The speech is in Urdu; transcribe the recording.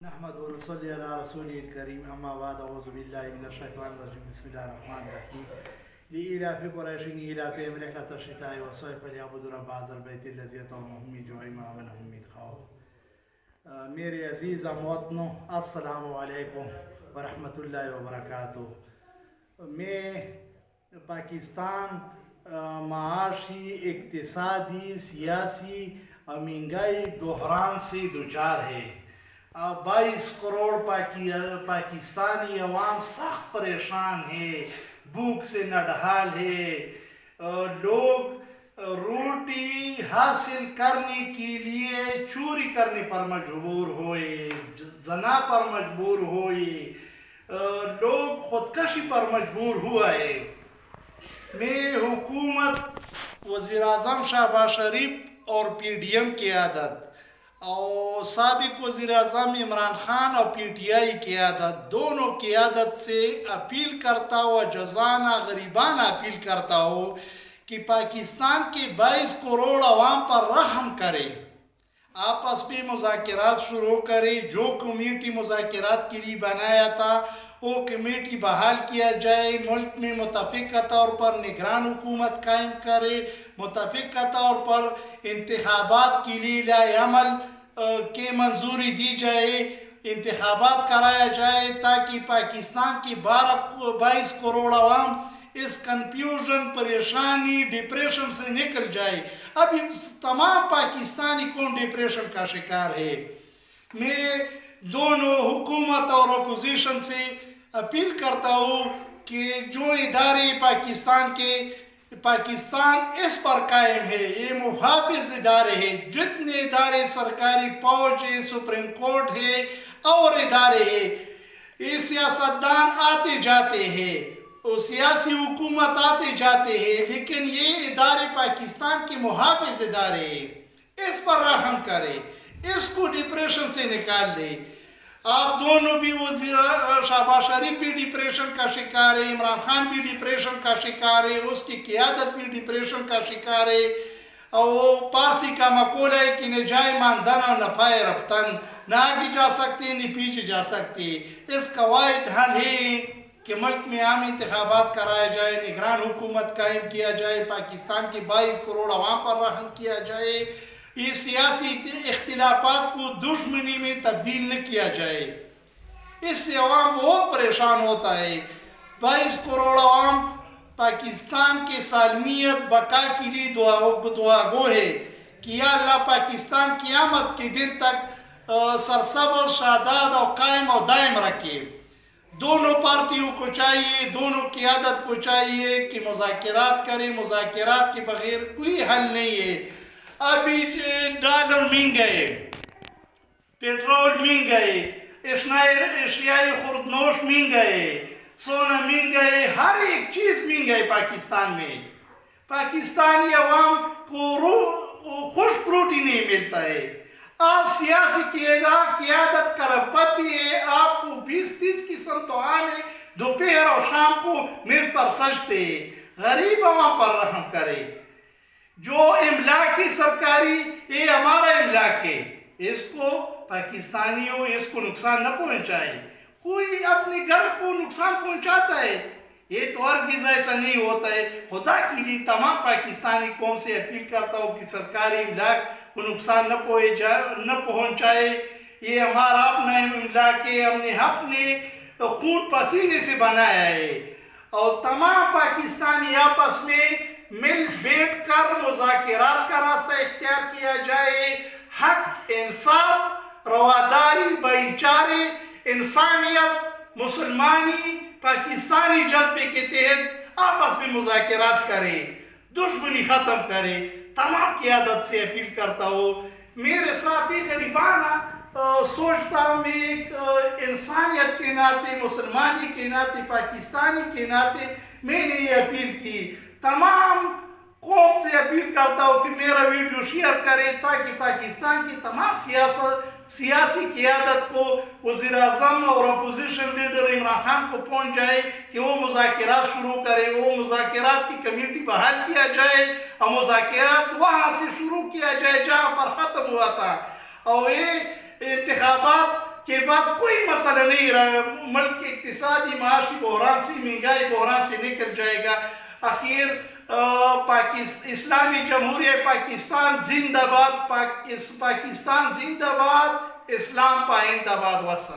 نحمد ونصلي على رسوله الكريم أما بعد أعوذ بالله من الشيطان الرجيم بسم الله الرحمن الرحيم لإيلاف قريش إيلافهم رحلة الشتاء والصيف فليعبدوا رب هذا البيت الذي أطعمهم من جوع وآمنهم من خوف میرے عزیز وطنوں السلام علیکم ورحمۃ اللہ وبرکاتہ. میں پاکستان معاشی اقتصادی سیاسی مہنگائی بحران سے دوچار ہے. 22 کروڑ پاکستانی عوام سخت پریشان ہے، بھوک سے نڈھال ہے. لوگ روٹی حاصل کرنے کے لیے چوری کرنے پر مجبور ہوئے، زنا پر مجبور ہوئے، لوگ خودکشی پر مجبور ہوئے. میں حکومت وزیر اعظم شہباز شریف اور پی ڈی ایم قیادت اور سابق وزیر اعظم عمران خان اور پی ٹی آئی قیادت، دونوں قیادت سے اپیل کرتا ہوں، جزانہ غریبانہ اپیل کرتا ہوں کہ پاکستان کے 22 کروڑ عوام پر رحم کرے، آپس میں مذاکرات شروع کرے. جو کمیٹی مذاکرات کے لیے بنایا تھا وہ کمیٹی بحال کیا جائے. ملک میں متفقہ طور پر نگران حکومت قائم کرے، متفقہ طور پر انتخابات کے لیے لائحہ عمل کی منظوری دی جائے، انتخابات کرایا جائے تاکہ پاکستان کی 22 کروڑ عوام اس کنفیوژن، پریشانی، ڈپریشن سے نکل جائے. ابھی تمام پاکستانی کون ڈپریشن کا شکار ہے. میں دونوں حکومت اور اپوزیشن سے اپیل کرتا ہوں کہ جو ادارے پاکستان اس پر قائم ہے، یہ محافظ ادارے ہیں. جتنے ادارے سرکاری فوج ہے، سپریم کورٹ ہے اور ادارے ہیں، یہ سیاستدان آتے جاتے ہیں، سیاسی حکومت آتے جاتے ہیں، لیکن یہ ادارے پاکستان کے محافظ ادارے ہیں. اس پر رحم کرے، اس کو ڈپریشن سے نکال دے. آپ دونوں بھی وزیر شہباز شریف بھی ڈپریشن کا شکار ہے، عمران خان بھی ڈپریشن کا شکار ہے، اس کی قیادت بھی ڈپریشن کا شکار ہے. اور پارسی کا مقولہ ہے کہ نہ جائے ماندن اور نہ پائے رفتن، نہ آگے جا سکتے نہ پیچھے جا سکتے. اس کا واحد حل ہے کہ ملک میں عام انتخابات کرائے جائے، نگران حکومت قائم کیا جائے، پاکستان کے 22 کروڑ عوام پر رحم کیا جائے. یہ سیاسی اختلافات کو دشمنی میں تبدیل نہ کیا جائے، اس سے عوام بہت پریشان ہوتا ہے. 22 کروڑ عوام پاکستان کے سالمیت بقا کے لیے دعا گو ہے کہ یا اللہ پاکستان قیامت کے دن تک سرسبز، شاداب اور قائم اور دائم رکھے. دونوں پارٹیوں کو چاہیے، دونوں قیادت کو چاہیے کہ مذاکرات کریں. مذاکرات کے بغیر کوئی حل نہیں ہے. ابھی ڈالر مہنگ گئے، پیٹرول مہنگ گئے، اشیائی خوردنوش مہنگ گئے، سونا مہنگ گئے، ہر ایک چیز مہنگ گئے پاکستان میں. پاکستانی عوام کو خشک روٹی نہیں ملتا ہے. آپ سیاسی قیادت کرب پتی ہے، آپ کو 20-30 قسم تو آنے دوپہر اور شام کو میز پر سجتے. غریب عوام پر رحم کرے. جو املاک ہے سرکاری، یہ ہمارا املاک ہے، اس کو پاکستانیوں اس کو نقصان نہ پہنچائے. کوئی اپنے گھر کو نقصان پہنچاتا ہے، یہ تو ہرگز ایسا نہیں ہوتا ہے. خدا کے لیے تمام پاکستانی قوم سے اپیل کرتا ہوں کہ سرکاری املاک کو نقصان نہ پہنچائے. یہ ہمارا اپنا املاک ہے، ہم نے اپنے خون پسینے سے بنایا ہے. اور تمام پاکستانی آپس میں مل بیٹھ کر مذاکرات کا راستہ اختیار کیا جائے. حق، انصاف، رواداری، بھائی چارے، انسانیت، مسلمانی، پاکستانی جذبے کے تحت آپس میں مذاکرات کرے، دشمنی ختم کرے. تمام قیادت سے اپیل کرتا ہوں. میرے ساتھی غریبانہ سوچتا ہوں، میں ایک انسانیت کے ناطے، مسلمانی کے ناطے، پاکستانی کے ناطے میں نے یہ اپیل کی. تمام قوم سے اپیل کرتا ہوں کہ میرا ویڈیو شیئر کرے تاکہ پاکستان کی تمام سیاسی قیادت کو، وزیر اعظم اور اپوزیشن لیڈر عمران خان کو پہنچ جائے کہ وہ مذاکرات شروع کرے. وہ مذاکرات کی کمیٹی بحال کیا جائے اور مذاکرات وہاں سے شروع کیا جائے جہاں پر ختم ہوا تھا. اور یہ انتخابات کے بعد کوئی مسئلہ نہیں رہا، ملک کے اقتصادی معاشی بحران سے، مہنگائی بحران سے نکل جائے گا. اخیر اسلامی جمہوریہ پاکستان زندہ باد، پاکستان زندہ باد، اسلام پائندہ باد. وسلام.